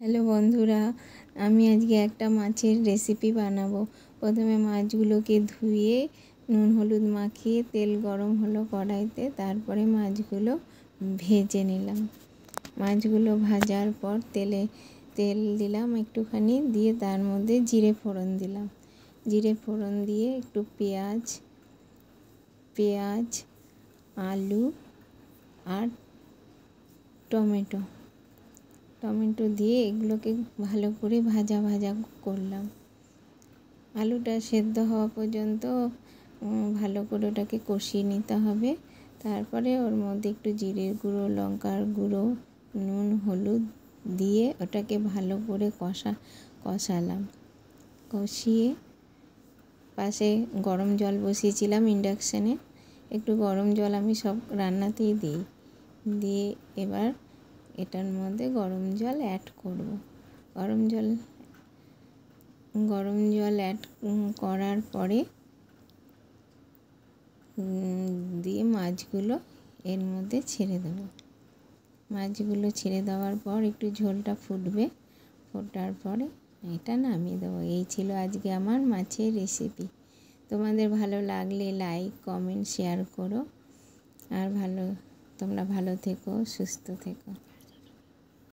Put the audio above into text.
Hello বন্ধুরা, আমি আজকে একটা মাছের রেসিপি বানাবো। প্রথমে মাছগুলোকে ধুয়ে নুন হলুদ মাখিয়ে তেল গরম হলো কড়াইতে, তারপরে মাছগুলো ভেজে নিলাম। মাছগুলো ভাজার পর তেল দিলাম একটুখানি, দিয়ে তার মধ্যে জিরে ফোড়ন দিলাম। জিরে ফোড়ন দিয়ে একটু পেঁয়াজ আলু আর টমেটো দিয়ে এগুলোকে ভালো করে ভাজা করলাম। আলুটা সেদ্ধ হওয়া পর্যন্ত ভালো করে ওটাকে কষিয়ে নিতে হবে। তারপরে ওর মধ্যে একটু জিরের গুঁড়ো, লঙ্কার গুঁড়ো, নুন হলুদ দিয়ে ওটাকে ভালো করে কষালাম। কষিয়ে পাশে গরম জল বসিয়েছিলাম ইন্ডাকশানে। একটু গরম জল আমি সব রান্নাতেই দিই। দিয়ে এবার এটার মধ্যে গরম জল অ্যাড করব। গরম জল অ্যাড করার পরে দিয়ে মাছগুলো এর মধ্যে ছেড়ে দেবো। মাছগুলো ছেড়ে দেওয়ার পর একটু ঝোলটা ফোটার পরে এটা নামিয়ে দেবো। এই ছিল আজকে আমার মাছের রেসিপি। তোমাদের ভালো লাগলে লাইক, কমেন্ট, শেয়ার করো। আর তোমরা ভালো থেকো, সুস্থ থেকো।